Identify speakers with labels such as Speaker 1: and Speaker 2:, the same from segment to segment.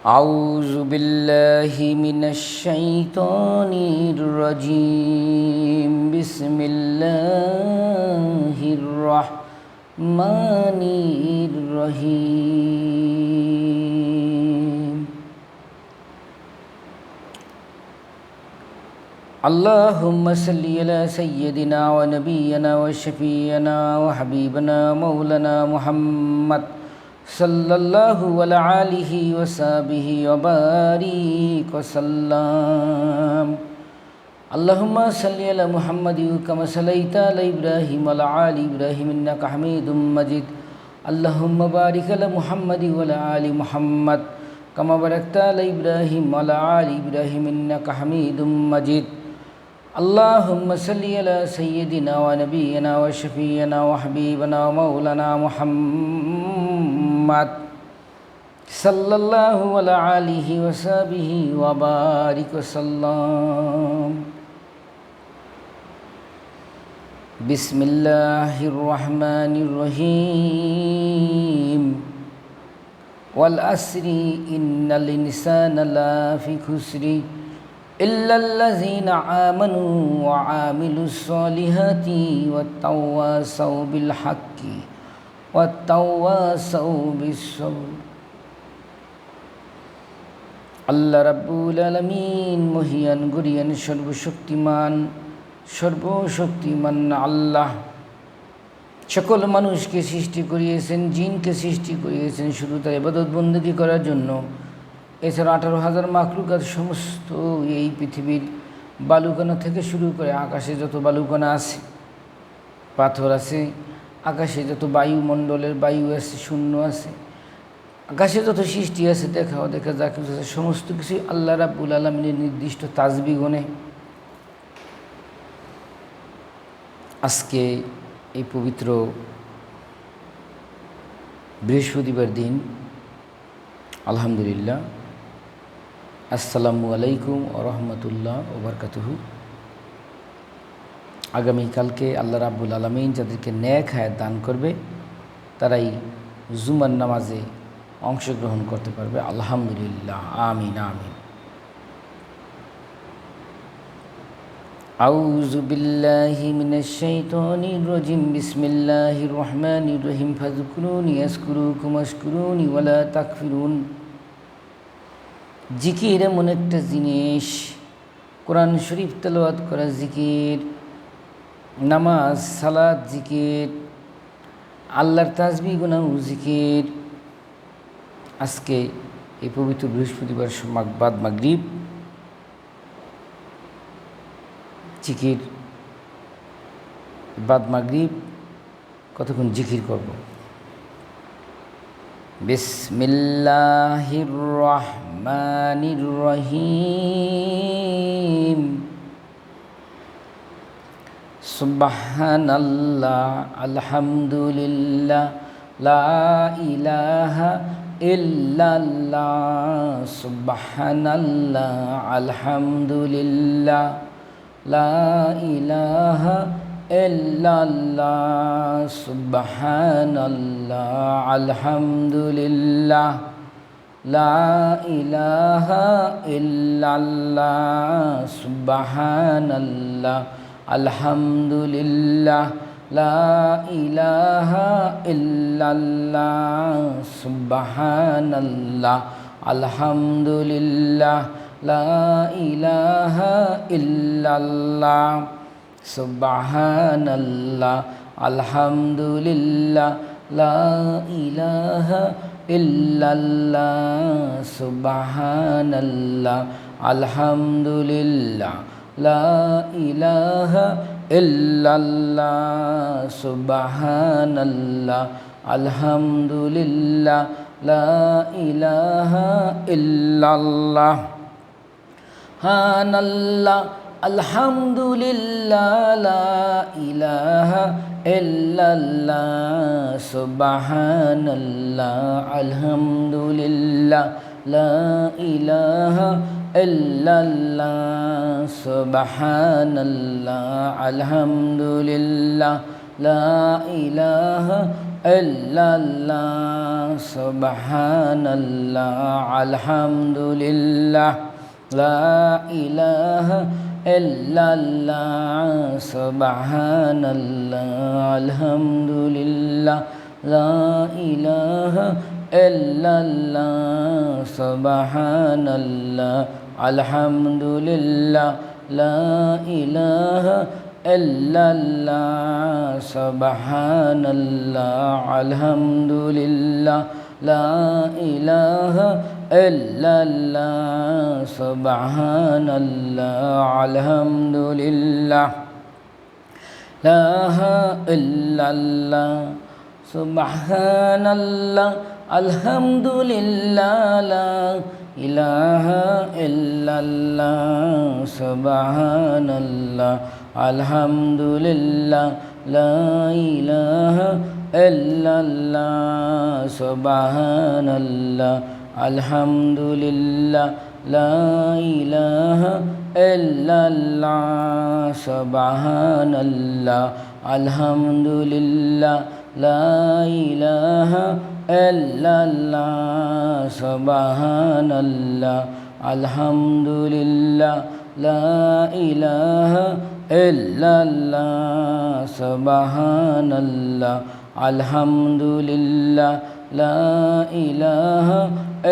Speaker 1: أعوذ بالله من الشيطان الرجيم بسم الله الرحمن الرحيم اللهم صل على سيدنا ونبينا وشفينا وحبيبنا مولانا محمد صلى الله على آله وصحبه وبارك وسلم اللهم صل على محمد كما صليت على إبراهيم وعلى آل إبراهيم إنك حميد مجيد اللهم بارك على محمد وعلى آل محمد كما باركت على إبراهيم وعلى آل إبراهيم إنك حميد مجيد اللهم صل على سيدنا ونبينا وشفينا وحبيبنا ومولانا محمد صلى الله على آله وصحبه وبارك وسلم بسم الله الرحمن الرحيم والعصر إن الإنسان لفي خسر إلا الذين آمنوا وعملوا الصالحات وتواصوا بالحق وتواصوا بالصبر আল্লাহ রাব্বুল আলামিন মহিয়ান গরিয়ান সর্বশক্তিমান আল্লাহ সকল মানুষকে সৃষ্টি করিয়েছেন, জিনকে সৃষ্টি করিয়েছেন শুধু তার ইবাদত বন্দেগী করার জন্য। এছাড়া 18,000 মাখলুকাত সমস্ত এই পৃথিবীর বালুকণা থেকে শুরু করে আকাশে যত বালুকণা আছে, পাথর আছে, আকাশে যত বায়ুমণ্ডলের বায়ু আছে, শূন্য আছে, আকাশে যত সৃষ্টি আছে, দেখা যা কিছু আছে, সমস্ত কিছুই আল্লাহ রাব্বুল আলামিনের নির্দিষ্ট তাসবিহ গুণে আজকে এই পবিত্র বৃহস্পতিবার দিন, আলহামদুলিল্লাহ, আসসালামু আলাইকুম ওয়া রাহমাতুল্লাহ ওয়া বারাকাতুহু। আগামীকালকে আল্লাহ রাব্বুল আলামিন যাদেরকে নেক হায়াত দান করবে তারাই জুমার নামাজে অংশগ্রহণ করতে পারবে, আলহামদুলিল্লাহ, আমিন আমিন। আউযু বিল্লাহি মিনাশ শাইতানির রাজিম বিসমিল্লাহির রহমানির রহিম ফাযকুরুনি আযকুরুকুম ওয়াশকুরুনি ওয়ালা তাকফিরুন। জিকির এমন একটা জিনিস, কোরআন শরীফ তেলাওয়াত করা জিকির, নামাজ সালাত জিকির, আল্লাহর তাসবিহ গুনাহ জিকির। আজকে এই পবিত্র বৃহস্পতিবার বাদ মাগরিব জিকির, বাদ মাগরিব কতক্ষণ জিকির করব। বিসমিল্লাহির রহমানির রহিম সুবহানাল্লাহ আলহামদুলিল্লাহ লা ইলাহা ইল্লাল্লাহ সুবহানাল্লাহ আলহামদুলিল্লাহ লা ইলাহা ইল্লাল্লাহ সুবহানাল্লাহ আলহামদুলিল্লাহ লা ইলাহা ইল্লাল্লাহ সুবহানাল্লাহ আলহামদুলিল্লাহ লা ইলাহা ইল্লাল্লাহ সুবহানাল্লাহ আলহামদুলিল্লাহ লা ইলাহা ইল্লাল্লাহ সুবহানাল্লাহ আলহামদুলিল্লাহ লা ইলাহা ইল্লাল্লাহ সুবহানাল্লাহ আলহামদুলিল্লাহ লা ইলাহা ইল্লাল্লাহ সুবহানাল্লাহ আলহামদুলিল্লাহ লা ইলাহা ইল্লাল্লাহ সুবহানাল্লাহ আলহামদুলিল্লাহ লা ইলাহা ইল্লাল্লাহ সুবহানাল্লাহ আলহামদুলিল্লাহ লা ইলাহা ইল্লাল্লাহ সুবহানাল্লাহ আলহামদুলিল্লাহ লা ইলাহা illallah, subhanallah, alhamdulillah, la ilaha illallah, subhanallah, alhamdulillah, la ilaha illallah, subhanallah, alhamdulillah, la ilaha illallah, subhanallah, alhamdulillah, la ilaha illallah, subhanallah, alhamdulillah, la illallah, subhanallah, alhamdulillah, la ilaha illallah, subhanallah, alhamdulillah, la ilaha illallah, subhanallah, alhamdulillah, la ilaha illallah, subhanallah, alhamdulillah, la ilaha illallah, subhanallah, alhamdulillah, la ilaha illallah, subhanallah, alhamdulillah, la ilaha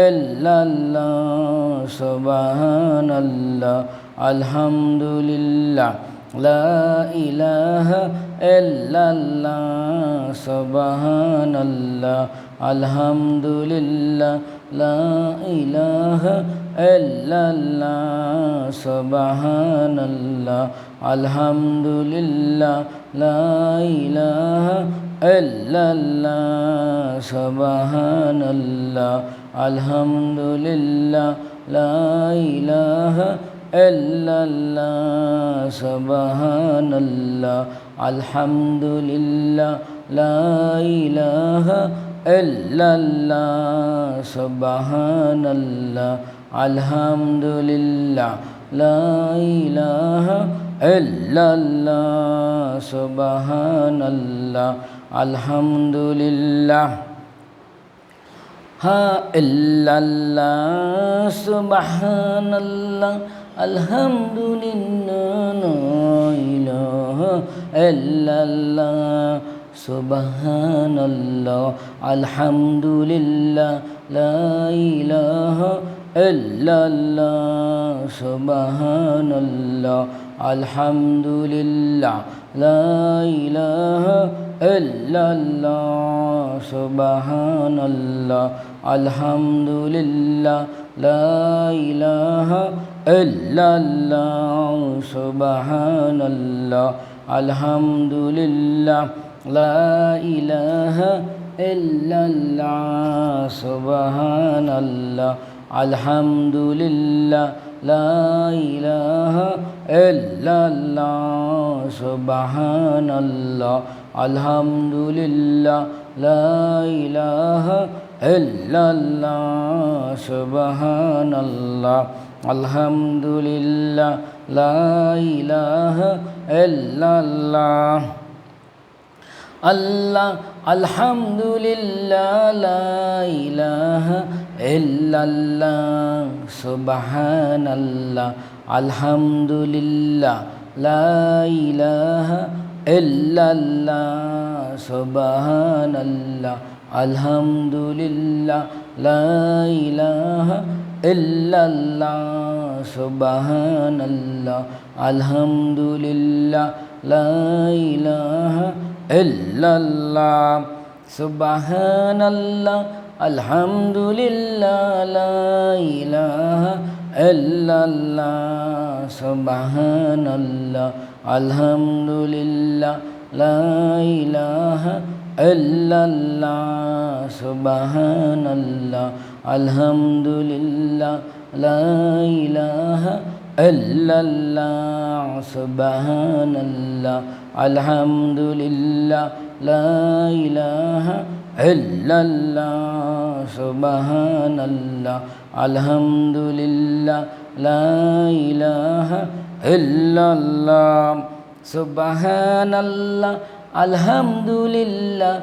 Speaker 1: illallah, subhanallah, alhamdulillah, la ilaha illallah, subhanallah, alhamdulillah, la ilaha illallah, subhanallah, alhamdulillah, la ilaha illallah, subhanallah, alhamdulillah, la ilaha illallah, subhanallah, alhamdulillah, la ilaha illallah, subhanallah, alhamdulillah, la ilaha illallah, subhanallah, alhamdulillah, ha illallah, subhanallah, alhamdulillah, la ilaha illallah, subhanallah, alhamdulillah, la ilaha illallah, subhanallah, alhamdulillah, la ilaha illallah, subhanallah, alhamdulillah, la ilaha illallah, subhanallah, alhamdulillah, la ilaha illallah, subhanallah, alhamdulillah, la ilaha illallah, subhanallah, alhamdulillah, la ilaha illallah, subhanallah, alhamdulillah, la ilaha illallah, Allah, alhamdulillah, la ilaha illallah, subhanallah, alhamdulillah, la ilaha illallah, subhanallah, alhamdulillah, la ilaha illallah, subhanallah, alhamdulillah, la ilaha illallah, subhanallah, alhamdulillah, la ilaha illallah, subhanallah, alhamdulillah, la ilaha illallah, subhanallah, alhamdulillah, la ilaha illallah, subhanallah, alhamdulillah, la ilaha illallah, subhanallah, alhamdulillah, la ilaha illallah, subhanallah, alhamdulillah,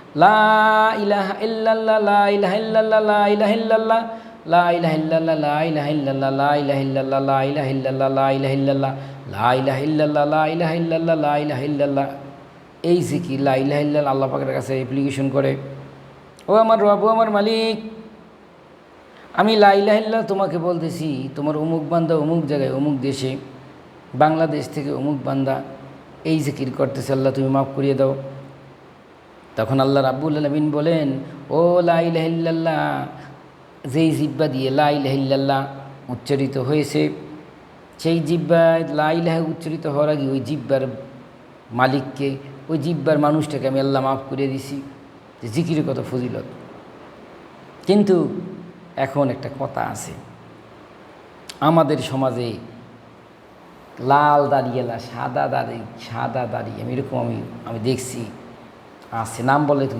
Speaker 1: লা ইলাহা ইল্লাল্লাহ, লা ইলাহা ইল্লাল্লাহ, লা ইলাহা ইল্লাল্লাহ, লা ইলাহা ইল্লাল্লাহ, লা ইলাহা ইল্লাল্লাহ, লা ইলাহা ইল্লাল্লাহ, লা ইলাহা ইল্লাল্লাহ, লা ইলাহা ইল্লাল্লাহ, লা ইলাহা ইল্লাল্লাহ, লা ইলাহা ইল্লাল্লাহ, লা ইলাহা ইল্লাল্লাহ। এই জিকির লা ইলাহা ইল্লাল্লাহ আল্লাহ পাকের কাছে অ্যাপ্লিকেশন করে, ও আমার রব, ও আমার মালিক, আমি লা ইলাহা ইল্লাল্লাহ তোমাকে বলতেছি, তোমার অমুক বান্দা অমুক জায়গায় অমুক দেশে বাংলাদেশ থেকে অমুক বান্দা এই জিকির করতেছে, আল্লাহ তুমি মাফ করিয়ে দাও। তখন আল্লাহ রাব্বুল আলামিন বলেন, ও লা ইলাহা ইল্লাল্লাহ, যেই জিব্বা দিয়ে লা ইলাহা ইল্লাল্লাহ উচ্চারিত হয়েছে, সেই জিব্বায় লা ইলাহা উচ্চারিত হওয়ার আগে ওই জিব্বার মালিককে, ওই জিব্বার মানুষটাকে আমি আল্লাহ মাফ করে দিছি। যে জিকিরের কত ফজিলত। কিন্তু এখন একটা কথা আছে, আমাদের সমাজে লাল দাড়িয়েলা সাদা দাড়ি এরকম আমি দেখছি আছে। নাম বলে তো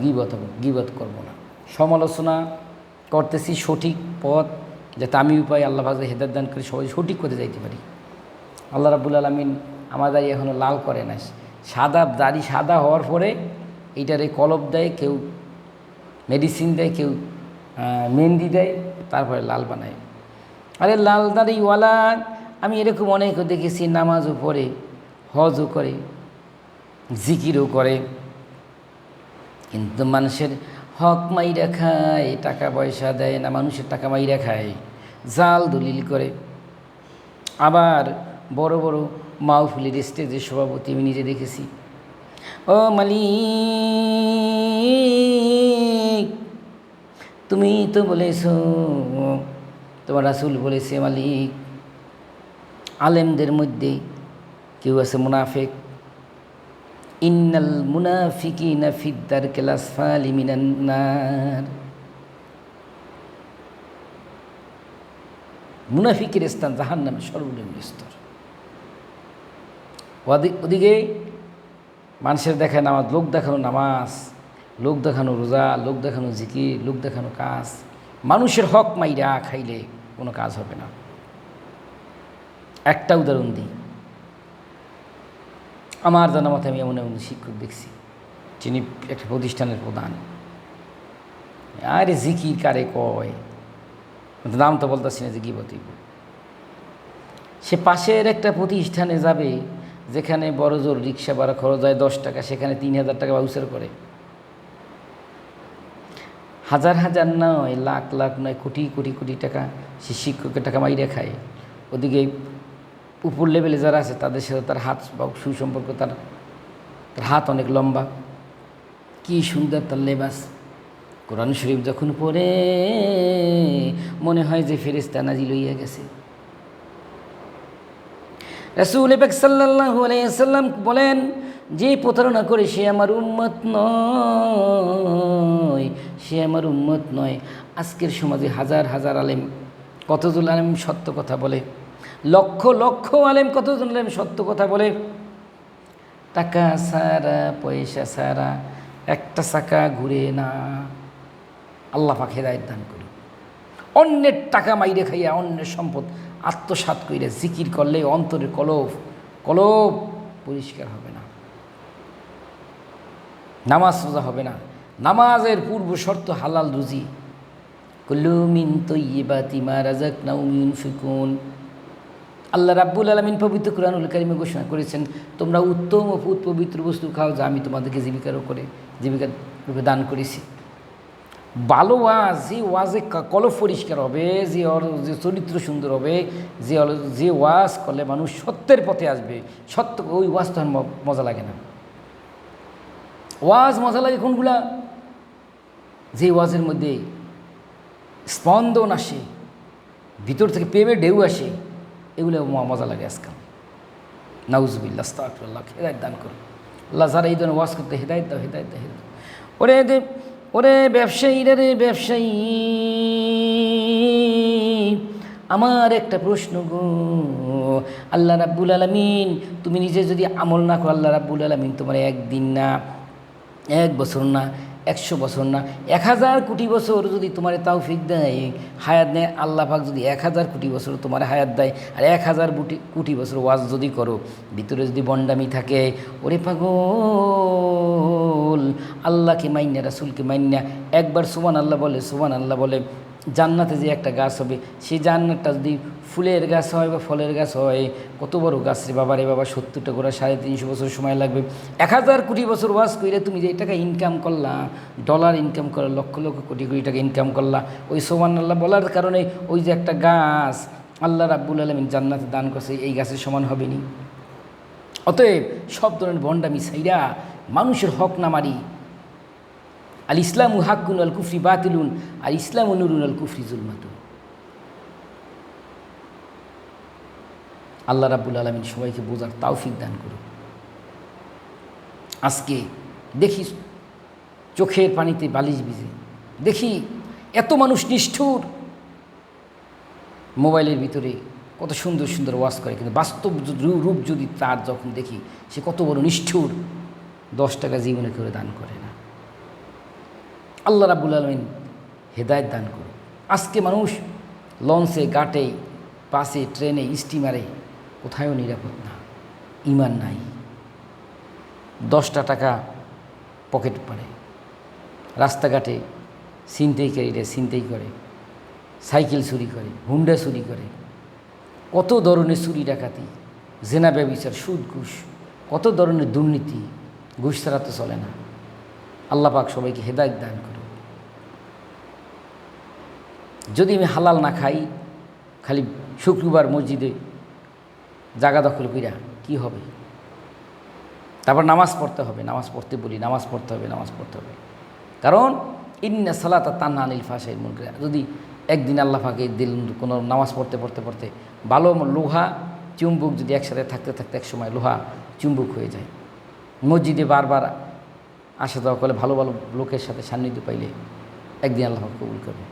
Speaker 1: গীবত করব না, সমালোচনা করতেছি সঠিক পথ, যাতে আমি উপায় আল্লাহ পাক হেদায়েত দান করে সবাই সঠিক পথে যাইতে পারি। আল্লাহ রাব্বুল আলামিন আমার দাড়ি এখনও লাল করে না। সাদা হওয়ার পরে এইটারে কলব দেয়, কেউ মেডিসিন দেয়, কেউ মেহেন্দি দেয়, তারপরে লাল বানায়। আরে লাল দাড়িওয়ালা আমি এরকম অনেক দেখেছি, নামাজও পড়ে, হজও করে, জিকিরও করে, কিন্তু মানুষের হক মাইরা খায়, টাকা পয়সা দেয় না, মানুষের টাকা মাইরা খায়, জাল দলিল করে। আবার বড় বড় মাহফিলের স্টেজের সভাপতি আমি নিজে দেখেছি, ও মালিক তুমি তো বলেছ, তোমার রাসূল বলেছে মালিক আলেমদের মধ্যে কেউ আছে মুনাফিক, ইন্নাল মুনাফিকিনা ফিদ দারকিল আসফালি মিনান নার। মুনাফিকের স্থান জাহান্নামের সর্বনিম্ন স্তর। ওদিকে মানুষের দেখায় নামাজ, লোক দেখানো নামাজ, লোক দেখানো রোজা, লোক দেখানো জিকির, লোক দেখানো কাজ। মানুষের হক মাইরা খাইলে কোনো কাজ হবে না। একটা উদাহরণ দিই, আমার জানা মতে আমি এমন এমন শিক্ষক দেখছি, যিনি একটা প্রতিষ্ঠানের প্রধান। আরে জিকির কারে কয়, নাম তো বলতেছি না যে গীবত। সে পাশের একটা প্রতিষ্ঠানে যাবে যেখানে বড় জোর রিক্সা ভাড়া খরচ হয় 10 টাকা, সেখানে 3000 টাকা বাউচার করে। হাজার হাজার নয়, লাখ লাখ নয়, কোটি কোটি কোটি টাকা সে শিক্ষকের টাকা মাইরে খায়। ওদিকে উপর লেভেলে যারা আছে তাদের সাথে তার হাত বা সুসম্পর্ক, তার হাত অনেক লম্বা, কি সুন্দর তার লেবাস। কোরআন শরীফ যখন পড়ে মনে হয় যে ফেরেশতা নাজিল হইয়া গেছে। রাসূল পাক সাল্লাল্লাহু আলাইহি ওয়াসাল্লাম বলেন, যে প্রতারণা করে সে আমার উম্মত নয়, সে আমার উম্মত নয়। আজকের সমাজে হাজার হাজার আলেম, কতজন আলেম সত্য কথা বলে, লক্ষ লক্ষ আলেম কতজন আলেম সত্য কথা বলে, টাকা ছাড়া পয়সা ছাড়া একটা চাকা ঘুরে না। আল্লাহ পাক হেদায়েত দান করি। অন্যের টাকা মাইরে খাইয়া, অন্যের সম্পদ আত্মসাৎ কইরা জিকির করলে অন্তরের কলব পরিষ্কার হবে না, নামাজ রোজা হবে না। নামাজের পূর্ব শর্ত হালাল রুজি। কুলু মিন তাইয়্যিবাতি মা রাযাকনাহুম ইউনফিকুন। আল্লাহ রাব্বুল আলামিন পবিত্র কুরআনুল কারীমে ঘোষণা করেছেন, তোমরা উত্তম ও পবিত্র বস্তু খাও, যা আমি তোমাদেরকে জীবিকা রূপে দান করেছি। ভালো ওয়াজ, যে ওয়াজে কলব পরিষ্কার হবে, যে চরিত্র সুন্দর হবে, যে ওয়াজ করলে মানুষ সত্যের পথে আসবে, সত্য, ওই ওয়াজ তখন মজা লাগে না। ওয়াজ মজা লাগে কোনগুলা? যে ওয়াজের মধ্যে স্পন্দন আসে, ভিতর থেকে প্রেমের ঢেউ আসে, এগুলো মজা লাগে আজকাল। নাউজুবিল্লাহ, আস্তাগফিরুল্লাহ, হেদায়েত দান করুন আল্লাহ। যারা এই ধরনের ওয়াজ করতে, হেদায়েত দাও, হেদায়েত দাও, হেদায়েত। ওরে ব্যবসায়ীরা রে ব্যবসায়ী, আমার একটা প্রশ্ন গো। আল্লাহ রাব্বুল আলামিন, তুমি নিজে যদি আমল না করো, আল্লাহ রাব্বুল আলামিন তোমার 1 দিন না, 1 বছর না, 100 বছর না, 1000 কোটি বছর যদি তোমার তৌফিক দেয়, হায়াত নেয় আল্লাহ পাক, যদি 1000 কোটি বছর তোমার হায়াত দেয় আর 1000 কোটি বছর ওয়াজ যদি করো, ভিতরে যদি বন্ডামি থাকে, ওরে পাগল, আল্লাহকে মাইন্যা রাসূলকে মাইন্যা একবার সুবহানাল্লাহ বলে, সুবহানাল্লাহ বলে, জান্নাতে যে একটা গাছ হবে, সেই জান্নাতটা যদি ফুলের গাছ হয় বা ফলের গাছ হয়, কত বড় গাছ রে বাবা, রে বাবা, 70টা করে 350 বছর সময় লাগবে। 1000 কোটি বছর ওয়াজ কইরে তুমি যে টাকা ইনকাম করলা, ডলার ইনকাম করলা, লক্ষ লক্ষ কোটি কোটি টাকা ইনকাম করলা, ওই সুবহানাল্লাহ বলার কারণে ওই যে একটা গাছ আল্লাহ রাব্বুল আলামিন জান্নাতে দান করছে, এই গাছের সমান হবে নি? অতএব সব ধরনের ভণ্ডামি ছাইরা মানুষের হক না মারি। আল ইসলামু হাক্কুন আল কুফরি বাতিলুন, আর ইসলামু নুরুন আল কুফরি জুলমাতুন। আল্লাহ রাব্বুল আলামিন সবাইকে বোঝার তৌফিক দান করুন। আজকে দেখি চোখের পানিতে বালিশ ভিজে, দেখি এত মানুষ নিষ্ঠুর, মোবাইলের ভিতরে কত সুন্দর সুন্দর ওয়াজ করে, কিন্তু বাস্তব রূপ যদি তার যখন দেখি, সে কত বড় নিষ্ঠুর, 10 টাকা জীবনে করে দান করে না। আল্লাহ রাব্বুল আলামিন হেদায়েত দান করুন। আজকে মানুষ লঞ্চে, ঘাটে, বাসে, ট্রেনে, স্টিমারে কোথায়ও নিরাপদ না, ঈমান নাই। 10টা টাকা পকেট পারে, রাস্তাঘাটে ছিনতাইকারীরা ছিনতাই করে, সাইকেল চুরি করে, হুন্ডা চুরি করে, কত ধরনের চুরি ডাকাতি, জেনা ব্যভিচার, সুদ ঘুষ, কত ধরনের দুর্নীতি, ঘুষ ছাড়া তো চলে না। আল্লাহ পাক সবাইকে হেদায়েত দান করুন। যদি আমি হালাল না খাই, খালি শুক্রবার মসজিদে জায়গা দখল কইরা কি হবে? তারপর নামাজ পড়তে হবে, নামাজ পড়তে বলি, নামাজ পড়তে হবে, নামাজ পড়তে হবে, কারণ ইন্না সালাতা তানহা আনিল ফাহশাইল মুনকার। যদি একদিন আল্লাহ পাকে দিল কোনো নামাজ পড়তে পড়তে পড়তে ভালো লোহা চুম্বক যদি একসাথে থাকতে থাকতে এক সময় লোহা চুম্বক হয়ে যায়, মসজিদে বারবার আসা যাওয়া করলে, ভালো ভালো লোকের সাথে সান্নিধ্য পাইলে একদিন আল্লাহ পাক কবুল করবে।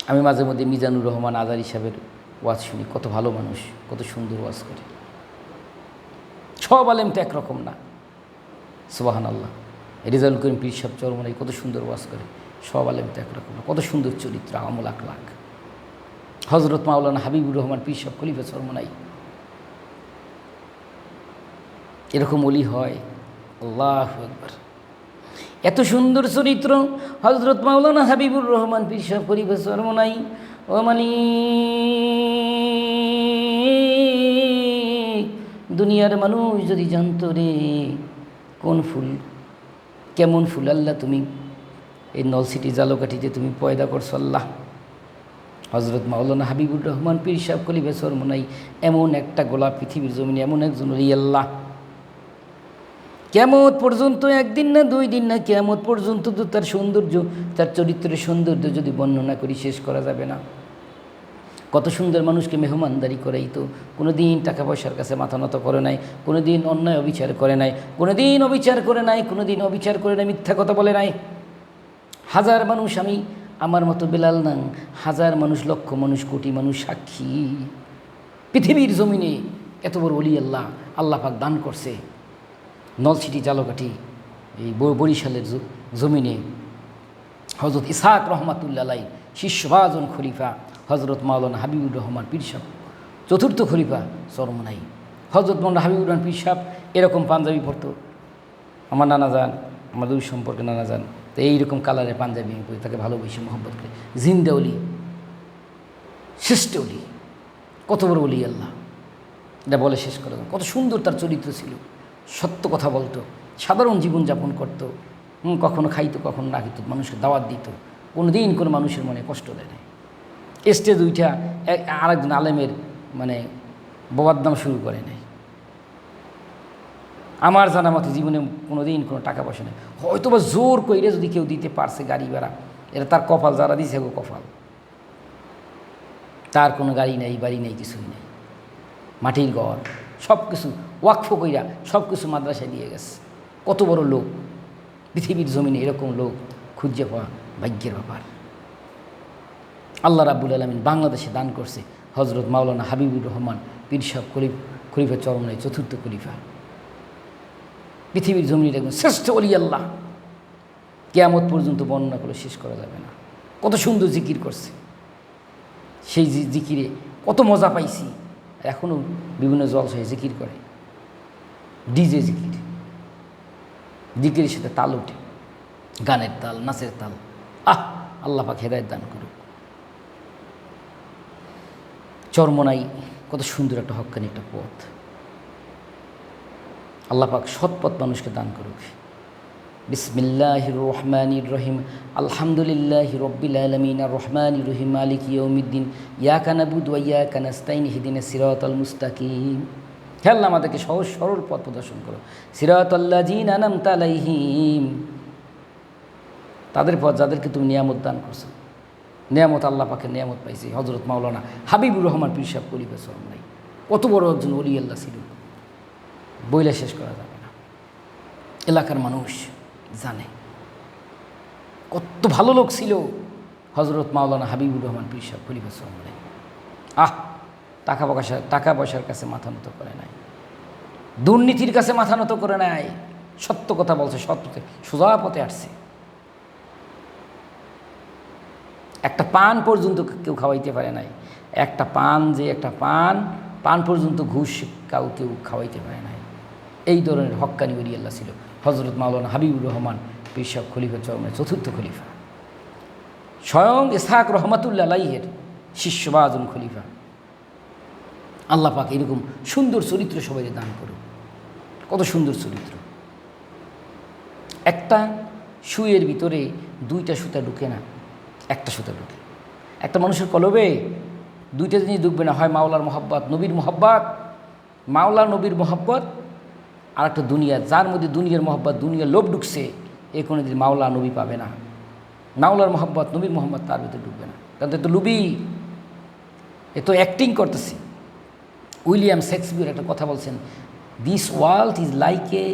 Speaker 1: আমি মাঝে মধ্যে মিজানুর রহমান আজারি সাহেবের ওয়াজ শুনি, কত ভালো মানুষ, কত সুন্দর ওয়াজ করে। সব আলেম তো একরকম না, সুবহানাল্লাহ। রেজাউল করিম পীর সাহেব চরমনাই কত সুন্দর ওয়াজ করে, সব আলেম তো একরকম না, কত সুন্দর চরিত্র, আমল আখলাক। হজরত মাওলানা হাবিবুর রহমান পীর সাহেব খলিফা চরমনাই, এরকম ওলি হয়? আল্লাহু আকবার। এত সুন্দর চরিত্র হজরত মাওলানা হাবিবুর রহমান পীর সাহেব খলিফা চরমনাই। ও মালিক, দুনিয়ার মানুষ যদি জানতো রে কোন ফুল, কেমন ফুল আল্লাহ তুমি এই নলসিটি জালকাঠিতে তুমি পয়দা করছো আল্লাহ। হজরত মাওলানা হাবিবুর রহমান পীর সাহেব খলিফা চরমনাই এমন একটা গোলাপ পৃথিবীর জমিনে, এমন একজন ওলি আল্লাহ, কিয়ামত পর্যন্ত, একদিন না 2 দিন না, কিয়ামত পর্যন্ত তো তার সৌন্দর্য, তার চরিত্রের সৌন্দর্য যদি বর্ণনা করি শেষ করা যাবে না। কত সুন্দর মানুষকে মেহমানদারি করেই তো, কোনো দিন টাকা পয়সার কাছে মাথা নত করে নাই, কোনো দিন অন্যায় অবিচার করে নাই, কোনো দিন অবিচার করে নাই, কোনো দিন অবিচার করে নাই, মিথ্যা কথা বলে নাই। হাজার মানুষ, আমি আমার মতো বেলাল না, হাজার মানুষ, লক্ষ মানুষ, কোটি মানুষ সাক্ষী। পৃথিবীর জমিনে এত বড় ওলি আল্লাহ, আল্লাহ পাক দান করছে। নলছিটি জালকাঠি এই বরিশালের জমিনে হজরত ইসহাক রহমাতুল্লাহ আলাই শিষ্যভাজন খলিফা হজরত মাওলানা হাবিবুর রহমান পীর সাহেব, 4র্থ খলিফা চরমনাই। হজরত মাওলানা হাবিবুর রহমান পীর সাহেব এরকম পাঞ্জাবি পরতো, আমার নানা যান, আমার দুই সম্পর্কে নানা যান, তো এইরকম কালারের পাঞ্জাবি আমি পরি, তাকে ভালোবেসে মোহব্বত করে। জিন্দা অলি, শ্রেষ্ঠ অলি, কত বড় অলি আল্লাহ, এটা বলে শেষ করা যায়। কত সুন্দর তার চরিত্র ছিল, সত্য কথা বলতো, সাধারণ জীবনযাপন করতো, কখনো খাইতো, কখনো না খাইতো, মানুষকে দাওয়াত দিত, কোনো দিন কোনো মানুষের মনে কষ্ট দেয় না। স্টেজ উঠা আরেকজন আলেমের মানে বদনাম শুরু করে নাই। আমার জানা মতো জীবনে কোনো দিন কোনো টাকা পয়সা নেই, হয়তো বা জোর কইরে যদি কেউ দিতে পারছে গাড়ি ভাড়া, এটা তার কপাল, যারা দিছে গো কপাল। তার কোনো গাড়ি নেই, বাড়ি নেই, কিছুই নেই, মাটির ঘর, সব কিছু ওয়াকফ কইরা সব কিছু মাদ্রাসায় দিয়ে গেছে। কত বড় লোক, পৃথিবীর জমিনে এরকম লোক খুঁজে পাওয়া ভাগ্যের ব্যাপার। আল্লাহ রাব্বুল আলামিন বাংলাদেশে দান করছে হজরত মাওলানা হাবিবুর রহমান পীর সাহেব খলিফা চরমনাই, 4র্থ খলিফা। পৃথিবীর জমিনে একজন শ্রেষ্ঠ ওলি আল্লাহ, কিয়ামত পর্যন্ত বর্ণনা করে শেষ করা যাবে না। কত সুন্দর জিকির করছে, সেই জিকিরে কত মজা পাইছি। এখনও বিভিন্ন জলসায় জিকির করে, ডিজে জিকির, জিকিরের সাথে তাল ওঠে, গানের তাল, নাচের তাল। আল্লাহ পাক হেদায়েত দান করুক। চরমোনাই কত সুন্দর একটা হক্কানি একটা পথ। আল্লাহ পাক সৎ পথ মানুষকে দান করুক। বিসমিল্লাহির রহমানির রহিম। আলহামদুলিল্লাহি রব্বিল আলামিন আর রহমানির রহিম মালিকি ইয়াউমিদ্দিন ইয়াকা নাবুদু ওয়া ইয়াকা নাস্তাইন ইহদিনাস সিরাতাল মুস্তাকিম। হে আল্লাহ, আমাদেরকে সহজ সরল পথ প্রদর্শন করো। সিরাতাল্লাযিনা আনআমতা আলাইহিম, তাদের পথ যাদেরকে তুমি নিয়ামত দান করছো। নিয়ামত, আল্লাহ পাকের নিয়ামত পাইছি। হযরত মাওলানা হাবিবুর রহমান পীর সাহেব খলিফা নাই, কত বড় একজন ওলি আল্লাহ ছিল, বইলা শেষ করা যাবে না। এলাকার মানুষ জানে কত ভালো লোক ছিল হযরত মাওলানা হাবিবুর রহমান পীর সাহেব খলিফা নাই। টাকা পয়সার কাছে মাথা নত করে নাই, দুর্নীতির কাছে মাথা নত করে নাই, সত্য কথা বলছে, সত্যতে সোজা পথে আসছে। একটা পান পর্যন্ত কেউ খাওয়াইতে পারে নাই। একটা পান পর্যন্ত ঘুষ কেউ খাওয়াইতে পারে নাই। এই ধরনের হক্কানি ওলি আল্লাহ ছিল হযরত মাওলানা হাবিবুর রহমান পীর সাহেব খলিফা চরমনাই, চতুর্থ খলিফা। স্বয়ং ইসহাক রহমাতুল্লাহ আলাইহির শিষ্য বা আজম খলিফা। আল্লাহ পাক এরকম সুন্দর চরিত্র সবাই দান করুক। কত সুন্দর চরিত্র। একটা সুইয়ের ভিতরে দুইটা সুতা ঢুকে না, একটা সুতা ঢুকে। একটা মানুষের কলবে দুইটা জিনিস ঢুকবে না, হয় মাওলার মোহাব্বত, নবীর মোহাব্বত, মাওলা নবীর মোহাব্বত, আর একটা দুনিয়া, যার মধ্যে দুনিয়ার মোহাব্বত, দুনিয়ার লোভ ঢুকছে, এ কোনো দিন মাওলা নবী পাবে না। মাওলার মোহাব্বত, নবীর মোহাম্মদ তার ভিতরে ঢুকবে না, কারণ এ তো লুবি, এ তো অ্যাক্টিং করতেছে। উইলিয়াম শেক্সপিয়র একটা কথা বলছেন, this world is like a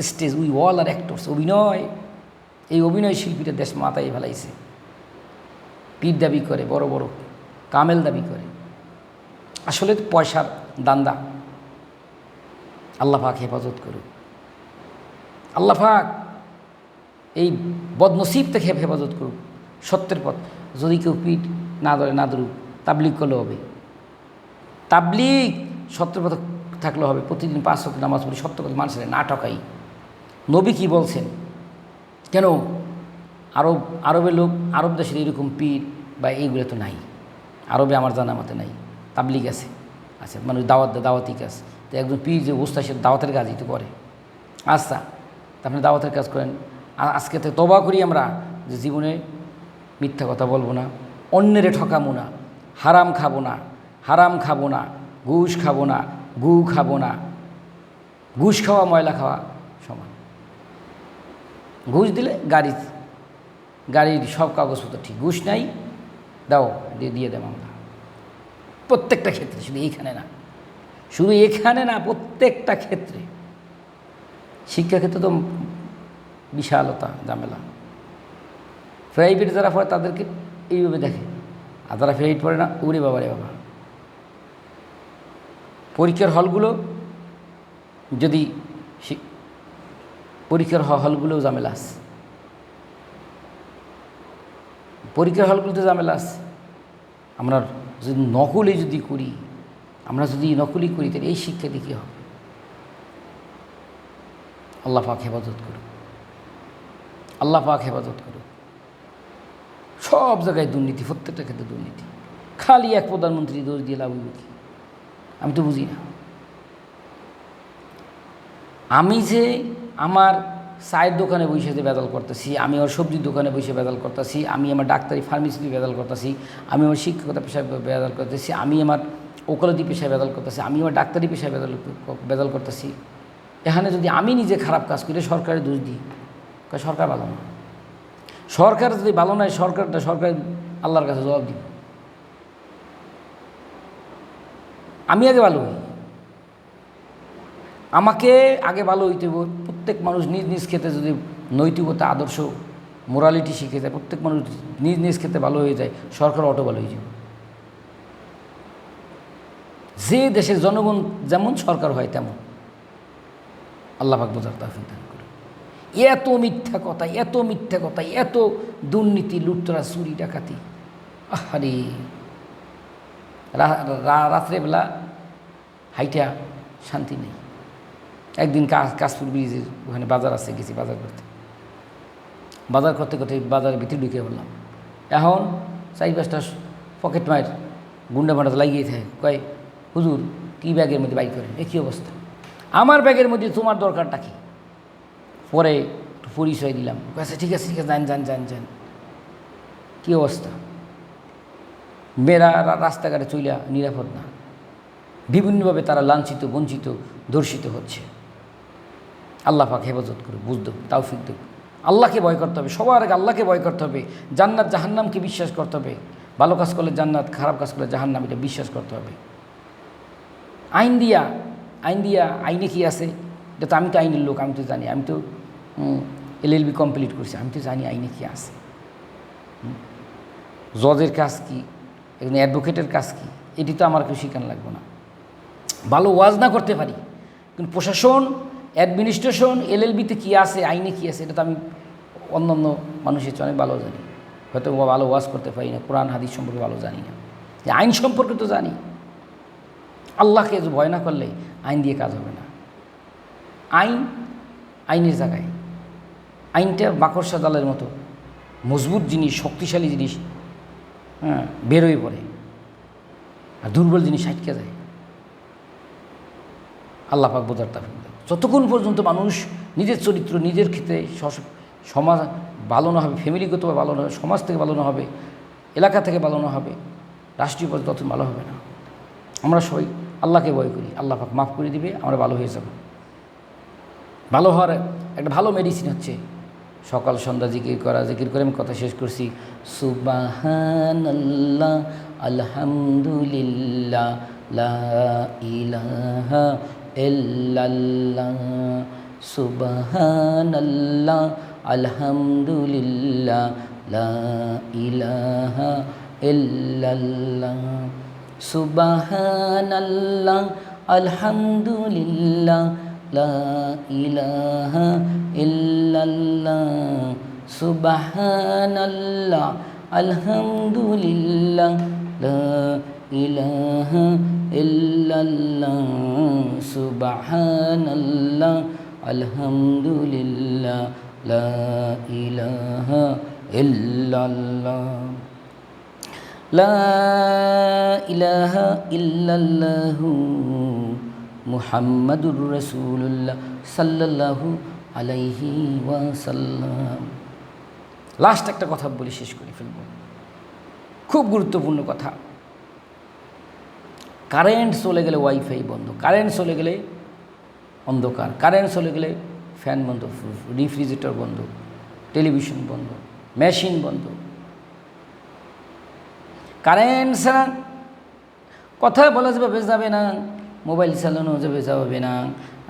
Speaker 1: stage, we all are actors. অভিনয়, এই অভিনয় শিল্পীরা দেশ মাথায় ফেলাইছে। পীর দাবি করে, বড় বড় কামেল দাবি করে, আসলে তো পয়সার দান্দা। আল্লাহ পাক হেফাজত করুক। আল্লাহ পাক এই বদনসিব থেকে হেফাজত করুক। সত্যের পথ যদি কেউ পীর না ধরুক, তাবলিগ করলে হবে। তাবলিগ সত্যের পথে থাকলে হবে। প্রতিদিন 5 ওয়াক্ত নামাজ পড়ি, সত্য কথা মানুষের না ঠকাই। নবী কি বলছেন? কেন আরবের লোক, আরব দেশের এরকম পীর বা এইগুলো তো নাই। আরবে আমার জানা মতে নাই। তাবলিগ আছে, আচ্ছা, মানুষ দাওয়াতি কাজ। তো একজন পীর যে অবস্থা, সে দাওয়াতের কাজই তো করে। আচ্ছা, আপনি দাওয়াতের কাজ করেন। আজকে থেকে তওবা করি আমরা যে জীবনে মিথ্যা কথা বলবো না, অন্যেরে ঠকাবো না, হারাম খাবো না, ঘুষ খাবো না, গু খাবো না। ঘুষ খাওয়া ময়লা খাওয়া সমান। ঘুষ দিলে গাড়ির সব কাগজপত্র ঠিক, ঘুষ নাই দাও, দিয়ে দেব আমরা। প্রত্যেকটা ক্ষেত্রে, শুধু এখানে না, প্রত্যেকটা ক্ষেত্রে। শিক্ষাক্ষেত্রে তো বিশালতা ঝামেলা। প্রাইভেট যারা পড়ে তাদেরকে এইভাবে দেখে, আর যারা প্রাইভেট পড়ে না, উরে বাবা রে বাবা। পরীক্ষার হলগুলোও ঝামেলা আছে। পরীক্ষার হলগুলোতে ঝামেলা আছে। আমরা যদি নকলি করি তাহলে এই শিক্ষা দিয়ে কী হবে? আল্লাহ পাক হেফাজত করুক। সব জায়গায় দুর্নীতি, প্রত্যেকটা ক্ষেত্রে দুর্নীতি। খালি এক প্রধানমন্ত্রী দোষ দিয়ে লাভ হইব কি? আমি তো বুঝি না। আমি যে আমার চায়ের দোকানে বসে বেদাল করতেছি, আমি আমার সবজির দোকানে বসে বেদাল করতেছি, আমি আমার ডাক্তারি ফার্মেসিতে বেদাল করতেছি, আমি আমার শিক্ষকতা পেশায় বেদাল করতেছি, আমি আমার ওকালতি পেশায় বেদাল করতেছি, আমি আমার ডাক্তারি পেশায় বেদাল করতেছি। এখানে যদি আমি নিজে খারাপ কাজ করি, সরকারের দোষ দিই, সরকার ভালো না। সরকার যদি ভালো নয়, সরকার আল্লাহর কাছে জবাব দিব। আমি আগে ভালো হই, আমাকে আগে ভালো হইতে হবে। প্রত্যেক মানুষ নিজ নিজ ক্ষেত্রে যদি নৈতিকতা, আদর্শ, মোরালিটি শিখে যায়, প্রত্যেক মানুষ নিজ নিজ ক্ষেত্রে ভালো হয়ে যায়, সরকার অটো ভালো হয়ে যাবে। যে দেশের জনগণ যেমন, সরকার হয় তেমন। আল্লাহ পাক বোঝার তৌফিক দান করুন। এত মিথ্যা কথা, এত মিথ্যা কথা, এত দুর্নীতি, লুটতরা, চুরি ডাকাতি, আরে রাত্রেবেলা হাইটা শান্তি নেই। একদিন কাশপুর ব্রিজের ওখানে বাজার আছে, গেছি বাজার করতে। বাজার করতে করতে বাজারের ভিতরে ঢুকে পড়লাম। এখন 4-5টা পকেট মায়ের গুন্ডা মান্ডা লাগিয়ে থাকে, কয় হুজুর কী ব্যাগের মধ্যে বাইক করেন, এ কী অবস্থা? আমার ব্যাগের মধ্যে তোমার দরকারটা কী? পরে একটু পরিচয় দিলাম, আচ্ছা ঠিক আছে ঠিক আছে, যান। কী অবস্থা? মেয়েরা রাস্তাঘাটে চইলা নিরাপদ না, বিভিন্নভাবে তারা লাঞ্ছিত, বঞ্চিত, ধর্ষিত হচ্ছে। আল্লাহ পাক হেফাজত করে, বুঝতে তৌফিক দেব। আল্লাহকে ভয় করতে হবে, সবার আগে আল্লাহকে ভয় করতে হবে। জান্নাত জাহান্নামকে বিশ্বাস করতে হবে। ভালো কাজ করলে জান্নাত, খারাপ কাজ করলে জাহান্নাম, এটা বিশ্বাস করতে হবে। আইন দিয়া আইনে কি আছে এটা তো, আমি তো আইনের লোক, আমি তো জানি, আমি তো LLB কমপ্লিট করছি, আমি তো জানি আইনে কি আছে। জজের কাজ কি, একজন অ্যাডভোকেটের কাজ কি, এটি তো আমার কেউ শিখানো লাগবে না। ভালো ওয়াজ না করতে পারি, কিন্তু প্রশাসন, অ্যাডমিনিস্ট্রেশন, LLBতে কী আছে, আইনে কী আছে, এটা তো আমি অন্যান্য মানুষের চেয়ে অনেক ভালো জানি। হয়তো ভালো ওয়াজ করতে পারি না, কোরআন হাদিস সম্পর্কে ভালো জানি না, যে আইন সম্পর্কে তো জানি। আল্লাহকে ভয় না করলে আইন দিয়ে কাজ হবে না। আইনের জায়গায় আইনটা মাকড়সা জালের মতো মজবুত জিনিস, শক্তিশালী জিনিস, বেরোয় পড়ে, আর দুর্বল জিনিস আটকে যায়। আল্লাহ পাক বোঝার তৌফিক দেন। যতক্ষণ পর্যন্ত মানুষ নিজের চরিত্র, নিজের ক্ষেত্রে সমাজ ভালো না হবে, ফ্যামিলিগতভাবে ভালো না হবে, সমাজ থেকে ভালো না হবে, এলাকা থেকে ভালো না হবে, রাষ্ট্রীয় পর্যায়ে তত ভালো হবে না। আমরা সবাই আল্লাহকে ভয় করি, আল্লাহ পাক মাফ করে দিবে, আমরা ভালো হয়ে যাব। ভালো হওয়ার একটা ভালো মেডিসিন হচ্ছে সকাল সন্ধ্যা জিকির করা। জিকির করে আমি কথা শেষ করছি, সুবহানাল্লাহ, আলহামদুলিল্লাহ, লা ইলাহা ইল্লাল্লাহ, সুবহানাল্লাহ, আলহামদুলিল্লাহ, লা ইলাহা ইল্লাল্লাহ, সুবহানাল্লাহ, আলহামদুলিল্লাহ, লা ইলাহা ইল্লাল্লাহ, সুবহানাল্লাহ, আলহামদুলিল্লাহ, লা ইলাহা ইল্লাল্লাহ, সুবহানাল্লাহ, আলহামদুলিল্লাহ, লা ইলাহা ইল্লাল্লাহ, লা ইলাহা ইল্লাল্লাহু মুহাম্মাদুর রাসূলুল্লাহ সাল্লাল্লাহু আলাইহি ওয়াসাল্লাম। লাস্ট একটা কথা বলে শেষ করে ফেলব, খুব গুরুত্বপূর্ণ কথা। কারেন্ট চলে গেলে ওয়াইফাই বন্ধ, কারেন্ট চলে গেলে অন্ধকার, কারেন্ট চলে গেলে ফ্যান বন্ধ, রেফ্রিজারেটর বন্ধ, টেলিভিশন বন্ধ, মেশিন বন্ধ। কারেন্ট ছাড়া কথা বলা যাবে না, মোবাইল চালানো যাবে না।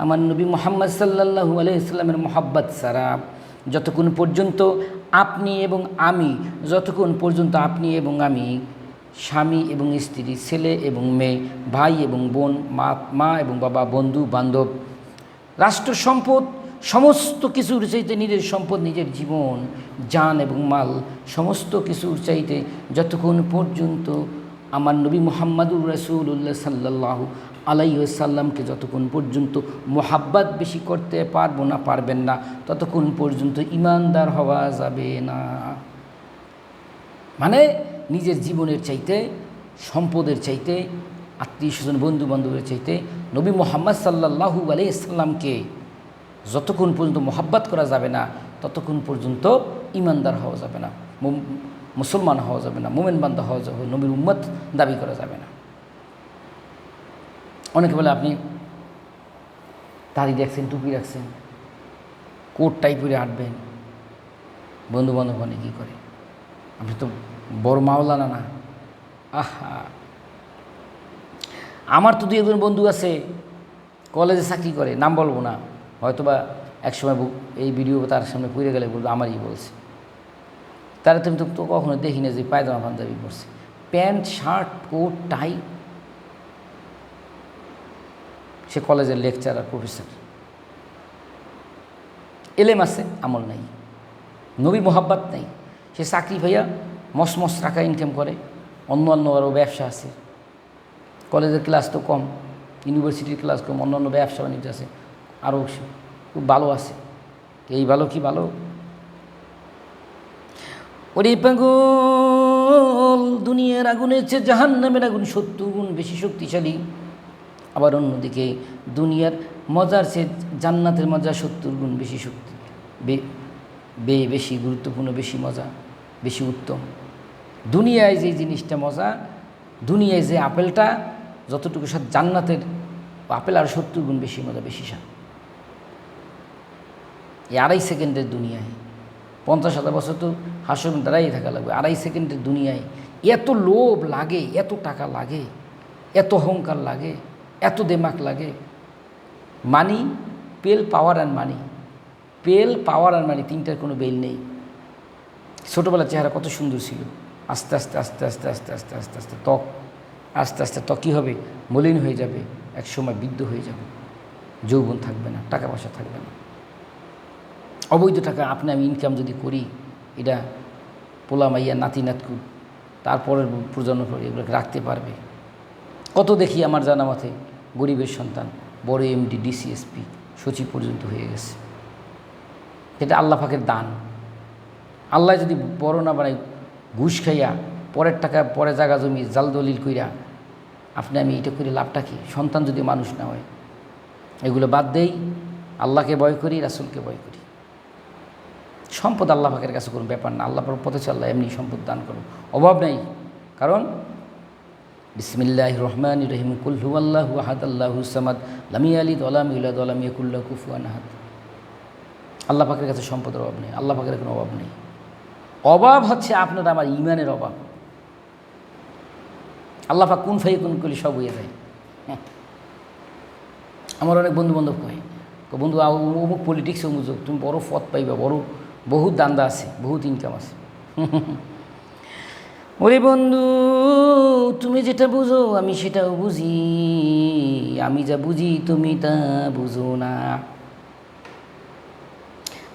Speaker 1: আমার নবী মুহাম্মদ সাল্লাল্লাহু আলাইহি সাল্লামের মোহাব্বত ছাড়া যতক্ষণ পর্যন্ত আপনি এবং আমি, স্বামী এবং স্ত্রী, ছেলে এবং মেয়ে, ভাই এবং বোন, মা এবং বাবা, বন্ধু বান্ধব, রাষ্ট্র সম্পদ, সমস্ত কিছুর চাইতে নিজের সম্পদ, নিজের জীবন, জান এবং মাল, সমস্ত কিছুর চাইতে যতক্ষণ পর্যন্ত আমার নবী মুহাম্মাদুর রাসূলুল্লাহ সাল্লাল্লাহু আলাইহি ওয়াসাল্লামকে যতক্ষণ পর্যন্ত মোহাব্বত বেশি করতে পারবেন না, ততক্ষণ পর্যন্ত ঈমানদার হওয়া যাবে না। মানে নিজের জীবনের চাইতে, সম্পদের চাইতে, আত্মীয় স্বজন, বন্ধু বান্ধবের চাইতে নবী মুহাম্মদ সাল্লাল্লাহু আলাইহি ওয়াসাল্লামকে যতক্ষণ পর্যন্ত মোহাব্বত করা যাবে না, ততক্ষণ পর্যন্ত ঈমানদার হওয়া যাবে না, মুসলমান হওয়া যাবে না, মুমিন বান্দা হওয়া যাবে, নবীর উম্মত দাবি করা যাবে না। অনেকে বলে আপনি দাড়ি রাখছেন, টুপি রাখছেন, কোট টাই পরে হাঁটবেন, বন্ধু বান্ধব অনেক কী করে, আপনি তো বড় মাওলানা না। আহা, আমার তো 2-1 বন্ধু আছে কলেজে চাকরি করে, নাম বলবো না, হয়তোবা একসময় এই ভিডিও তার সামনে পড়ে গেলে বলবো আমারই বলছে। তারা তুমি তো কখনো দেখি না যে পায়জামা পাঞ্জাবি পরছে, প্যান্ট শার্ট কোট টাই। সে কলেজের লেকচারার, প্রফেসর, এলেম আছে, আমল নাই, নবী মোহাব্বত নাই। সে চাকরি ভাইয়া মস টাকা ইনকাম করে, অন্য আরও ব্যবসা আছে, কলেজের ক্লাস তো কম, ইউনিভার্সিটির ক্লাস কম, অন্য ব্যবসা বাণিজ্য আছে, আরও খুব ভালো আছে। এই ভালো কি ভালো? ওরে পাগল, দুনিয়ার আগুনের চেয়ে জাহান্নামের আগুন 70 গুণ বেশি শক্তিশালী। আবার অন্যদিকে দুনিয়ার মজার চেয়ে জান্নাতের মজা 70 গুণ বেশি শক্তি, বেশি গুরুত্বপূর্ণ, বেশি মজা, বেশি উত্তম। দুনিয়ায় যে জিনিসটা মজা, দুনিয়ায় যে আপেলটা যতটুকু স্বাদ, জান্নাতের আপেল আর 70 গুণ বেশি মজা, বেশি স্বাদ। এই 2.5 সেকেন্ডের দুনিয়ায় 50,000 বছর তো হাস্য দাঁড়াই থাকা লাগবে। 2.5 সেকেন্ডের দুনিয়ায় এত লোভ লাগে, এত টাকা লাগে, এত অহংকার লাগে, এত দেমাক লাগে। মানি, পেল, পাওয়ার অ্যান্ড মানি, পেল, পাওয়ার অ্যান্ড মানি, তিনটার কোনো বেল নেই। ছোটোবেলার চেহারা কত সুন্দর ছিল, আস্তে আস্তে আস্তে আস্তে আস্তে আস্তে আস্তে আস্তে ত্বক, আস্তে আস্তে ত্বক কী হবে, মলিন হয়ে যাবে, এক সময় বৃদ্ধ হয়ে যাবে, যৌবন থাকবে না, টাকা পয়সা থাকবে না। অবৈধ টাকা আপনি আমি ইনকাম যদি করি, এটা পোলা মাইয়া নাতি নাতকু তারপরের প্রজন্ম পরে এগুলোকে রাখতে পারবে। কত দেখি আমার জানা মতে গরিবের সন্তান বড় এমডি, ডিসিএসপি, সচিব পর্যন্ত হয়ে গেছে। এটা আল্লাহ পাকের দান। আল্লাহ যদি বড় না বানাই, ঘুষ খাইয়া পরের টাকা, পরে জায়গা জমি জাল দলিল কইরা আপনি আমি এটা করে লাভটা কি? সন্তান যদি মানুষ না হয়। এগুলো বাদ দেই, আল্লাহকে ভয় করি, রাসূলকে ভয় করি। সম্পদ আল্লাহ পাকের কাছে কোনো ব্যাপার না, আল্লাহ পথে আল্লাহ এমনি সম্পদ দান করুন, অভাব নেই। কারণ বিসমিল্লাহির রহমানির রহিম, কুল হুয়াল্লাহু আহাদ আল্লাহুস সামাদ লাম ইয়ালিদ ওয়া লাম ইউলাদ ওয়া লাম ইয়াকুল লাহু কুফুয়ান আহাদ। আল্লাহ পাকের কাছে সম্পদের অভাব নেই, আল্লাহ পাকের কোনো অভাব নেই। অভাব হচ্ছে আপনার আমার ইমানের অভাব। আল্লাহ পাক কুন ফায়াকুন করলে সব হয়ে যায়। আমার অনেক বন্ধু বান্ধব কয়, বন্ধু অমুক পলিটিক্স অমুক, তুমি বড় পথ পাইবা, বহুত দান্দা আছে, বহুত ইনকাম আছে। ওরে বন্ধু, তুমি যেটা বুঝো আমি সেটাও বুঝি, আমি যা বুঝি তুমি তা বুঝো না।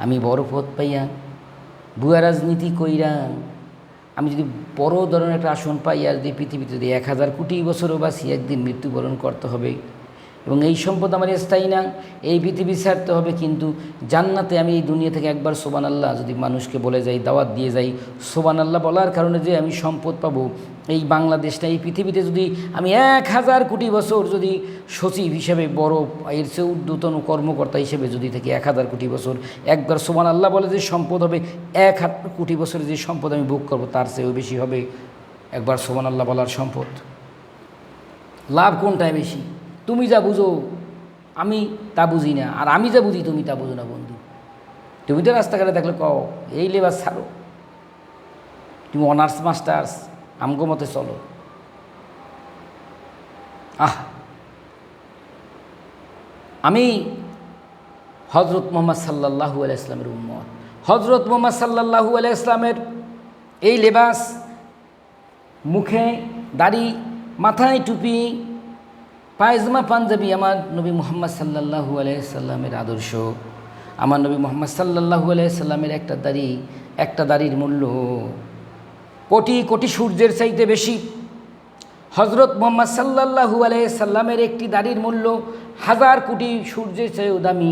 Speaker 1: আমি বড় পথ পাইয়া ভুয়া রাজনীতি কইরা আমি যদি বড় ধরনের একটা আসন পাই, আর যদি পৃথিবীতে যদি 1000 কোটি বছরও বাঁচি, একদিন মৃত্যুবরণ করতে হবে এবং এই সম্পদ আমার স্থায়ী না, এই পৃথিবী ছাড়তে হবে। কিন্তু জান্নাতে আমি এই দুনিয়া থেকে একবার সুবহানাল্লাহ যদি মানুষকে বলে যাই, দাওয়াত দিয়ে যাই, সুবহানাল্লাহ বলার কারণে যে আমি সম্পদ পাবো, এই বাংলাদেশটা, এই পৃথিবীতে যদি আমি 1000 কোটি বছর যদি সচিব হিসেবে বড়, এর চেয়ে ঊর্ধ্বতন কর্মকর্তা হিসেবে যদি থেকে 1000 কোটি বছর একবার সুবহানাল্লাহ বলে যে সম্পদ হবে, 1000 কোটি বছরের যে সম্পদ আমি ভোগ করবো তার চেয়েও বেশি হবে একবার সুবহানাল্লাহ বলার সম্পদ। লাভ কোনটায় বেশি? তুমি যা বুঝো আমি তা বুঝি না, আর আমি যা বুঝি তুমি তা বুঝো না। বন্ধু, তুমি তো রাস্তাঘাটে দেখলে কও এই লেবাস ছাড়ো, তুমি অনার্স মাস্টার্স আমগো মতে চলো। আমি হজরত মুহাম্মদ সাল্লাল্লাহু আলাইহি ইসলামের উম্মত। হজরত মুহাম্মদ সাল্লাল্লাহু আলাইহি ইসলামের এই লেবাস, মুখে দাড়ি, মাথায় টুপি, পায়জামা পাঞ্জাবি, আমার নবী মুহাম্মদ সাল্লাল্লাহু আলাইহি সাল্লামের আদর্শ। আমার নবী মুহাম্মদ সাল্লাল্লাহু আলাইহি সাল্লামের একটা দাড়ির মূল্য কোটি কোটি সূর্যের চাইতে বেশি। হজরত মুহাম্মদ সাল্লাল্লাহু আলাইহি সাল্লামের একটি দাড়ির মূল্য 1000 কোটি সূর্যের চেয়েও দামি।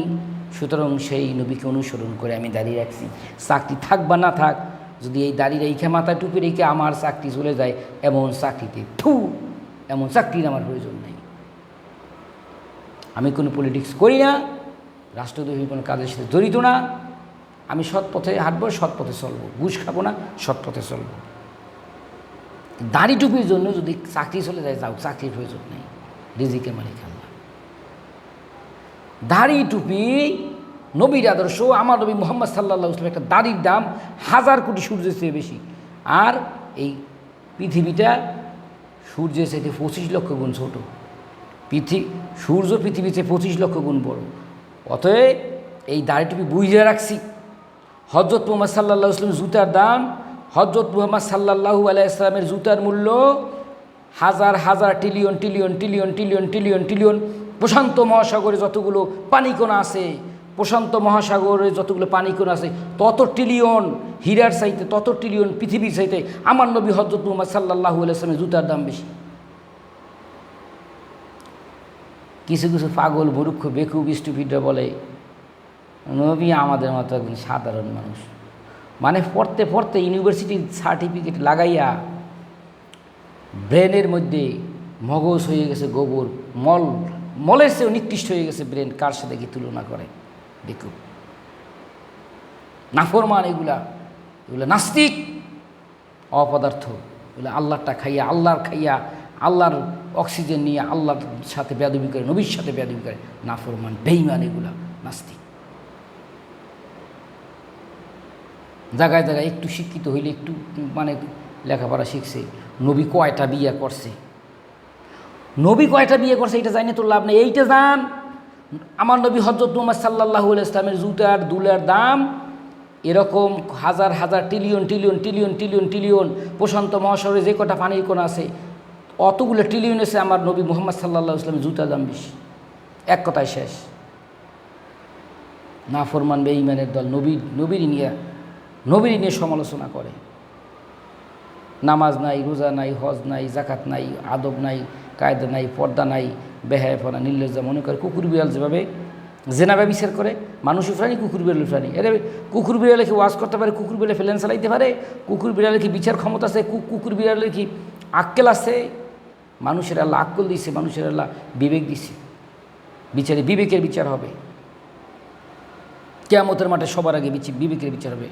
Speaker 1: সুতরাং সেই নবীকে অনুসরণ করে আমি দাড়ি রাখছি। চাকরি থাক বা না থাক, যদি এই দাড়ি রেখে, মাথায় টুপি রেখে আমার চাকরি চলে যায়, এমন চাকরিতে এমন চাকরির আমার প্রয়োজন নেই। আমি কোনো পলিটিক্স করি না, রাষ্ট্রদ্রোহী কোনো কাজের সাথে জড়িত না। আমি সৎ পথে হাঁটবো, সৎ পথে চলবো, ঘুষ খাবো না, সৎ পথে চলবো। দাড়ি টুপির জন্য যদি চাকরি চলে যায়, যাও, চাকরির প্রয়োজন নেই, রিজিকের মালিক আল্লাহ। দাড়ি টুপি নবীর আদর্শ। আমার নবী মুহাম্মদ সাল্লাল্লাহু আলাইহি ওয়াসাল্লাম একটা দাড়ির দাম 1000 কোটি সূর্যের চেয়ে বেশি, আর এই পৃথিবীটা সূর্যের চাইতে 25 লক্ষ গুণ ছোট। সূর্য পৃথিবীতে 25 লক্ষ গুণ বড়। অতএব এই দাড়ি টুপি বুঝে রাখছি। হজরত মুহাম্মদ সাল্লাল্লাহু আলাইহি ওয়াসাল্লামের জুতার দাম, হজরত মুহাম্মদ সাল্লাল্লাহু আলাইহি ওয়াসাল্লামের জুতার মূল্য হাজার হাজার trillion trillion trillion trillion trillion trillion. প্রশান্ত মহাসাগরে যতগুলো পানিকণা আছে, প্রশান্ত মহাসাগরে যতগুলো পানিকণা আছে তত ট্রিলিয়ন হীরার চাইতে, তত ট্রিলিয়ন পৃথিবীর চাইতে আমার নবী হযরত মুহাম্মদ সাল্লাল্লাহু আলাইহি ওয়াসাল্লামের জুতার দাম বেশি। কিছু কিছু পাগল মূর্খ বেকুব স্টুপিডরা বলে নবী আমাদের মতো একজন সাধারণ মানুষ। মানে পড়তে পড়তে ইউনিভার্সিটির সার্টিফিকেট লাগাইয়া ব্রেনের মধ্যে মগজ হয়ে গেছে গোবর, মলের চেয়েও নিকৃষ্ট হয়ে গেছে ব্রেন। কার সাথে কি তুলনা করে বেকুব, নাফরমান, এগুলা নাস্তিক, অপদার্থ। এগুলো আল্লাহরটা খাইয়া, আল্লাহর অক্সিজেন নিয়ে আল্লাহর সাথে বেয়াদবি করে, নবীর সাথে বেয়াদবি করে, নাফরমান, বেঈমান, এগুলা নাস্তিক। জায়গায় জায়গায় একটু শিক্ষিত হইলে, একটু মানে লেখাপড়া শিখছে, নবী কয়টা বিয়ে করছে, এটা জানি তোর লাভ নেই। এইটা জান, আমার নবী হযরত মুহাম্মদ সাল্লাল্লাহু আলাইহি ওয়াসাল্লামের জুতার দুলের দাম এরকম হাজার হাজার trillion trillion trillion trillion trillion প্রশান্ত মহাসাগরে যে কটা পানির কোণ আছে অতগুলো ট্রিলিয়ন এসে আমার নবী মুহাম্মদ সাল্লাল্লাহু আলাইহি ওয়াসাল্লামের জুতার দাম বেশি। এক কথায় শেষ। নাফরমান বেঈমানের দল নবীর নিয়ে সমালোচনা করে। নামাজ নাই, রোজা নাই, হজ নাই, জাকাত নাই, আদব নাই, কায়দা নাই, পর্দা নাই, বেহায়াপনা, নির্লজ্জা, মনে করে কুকুর বিড়াল যেভাবে জেনাবে বিচার করে, মানুষই প্রাণী, কুকুর বিড়াল প্রাণী। এরে কুকুর বিড়ালে কি ওয়াজ করতে পারে? কুকুর বিড়ালে ফেলেন চালাইতে পারে? কুকুর বিড়ালে কি বিচার ক্ষমতা আছে? কুকুর বিড়ালের কি আক্কেল আছে? মানুষের আল্লাহ আক্কেল দিচ্ছে, মানুষের আল্লাহ বিবেক দিচ্ছে। বিচারে বিবেকের বিচার হবে। কিয়ামতের মাঠে সবার আগে বিবেকের বিচার হবে।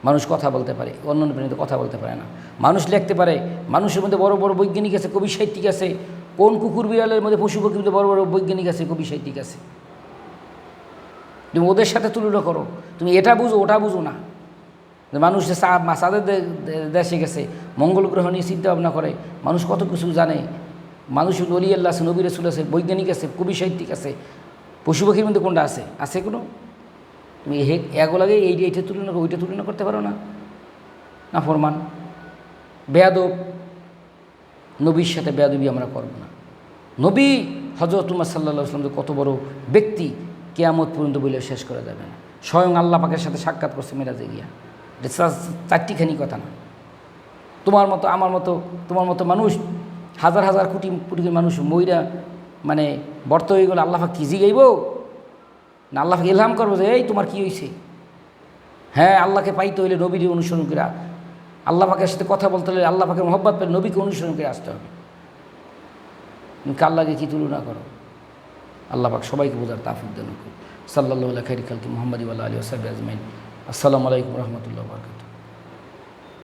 Speaker 1: মানুষ কথা বলতে পারে, অন্যান্য প্রাণীতে কথা বলতে পারে না। মানুষ লিখতে পারে, মানুষের মধ্যে বড় বড় বৈজ্ঞানিক আছে, কবি সাহিত্যিক আছে। কোন কুকুর বিড়ালের মধ্যে, পশু পক্ষীর মধ্যে বড় বড় বৈজ্ঞানিক আছে, কবি সাহিত্যিক আছে? তুমি ওদের সাথে তুলনা করো, তুমি এটা বুঝো ওটা বুঝো না। মানুষ চাঁদের দেশে গেছে, মঙ্গল গ্রহ নিয়ে চিন্তা ভাবনা করে, মানুষ কত কিছু জানে। মানুষ অলি আল্লাহ আছে, নবী রাসূল আছে, বৈজ্ঞানিক আছে, কবি সাহিত্যিক আছে। পশু পাখির মধ্যে কোনটা আছে কোনো? তুমি এগুলাকে এইটা তুলনা করো, ওইটা তুলনা করতে পারো না। নাফরমান, বেয়াদব। নবীর সাথে বেয়াদবি আমরা করব না। নবী হযরত মুহাম্মদ সাল্লাল্লাহু আলাইহি ওয়াসাল্লাম কত বড় ব্যক্তি, কিয়ামত পর্যন্ত বলে শেষ করা যাবে না। স্বয়ং আল্লাহ পাকের সাথে সাক্ষাৎ করছে মেরাজে গিয়া। এটা চারটিখানি কথা না। তোমার মতো আমার মতো, তোমার মতো মানুষ, হাজার হাজার কোটি কোটি মানুষ মইরা মানে বর্ত হয়ে গেলে আল্লাহ পাক কি জিগাইব না? আল্লাহ পাক ইলহাম করবো যে এই তোমার কি হয়েছে? হ্যাঁ, আল্লাহকে পাইতে হইলে নবীর অনুসরণ করে, আল্লাহ পাকের সাথে কথা বলতে হলে, আল্লাহ পাকের মহব্বত পেলে নবীকে অনুসরণ করে আসতে হবে। তুমি আল্লাহকে কি তুলনা করো? আল্লাহ পাক সবাইকে বোঝার তাওফিক দান করুন। সাল্লাল্লাহু আলা খাইরি খালকি মুহাম্মাদি ওয়া আলা আলিহি ওয়া সাহবিহি আজমাইন। আসসালামু আলাইকুম ওয়া রাহমাতুল্লাহি ওয়া বারাকাতুহু।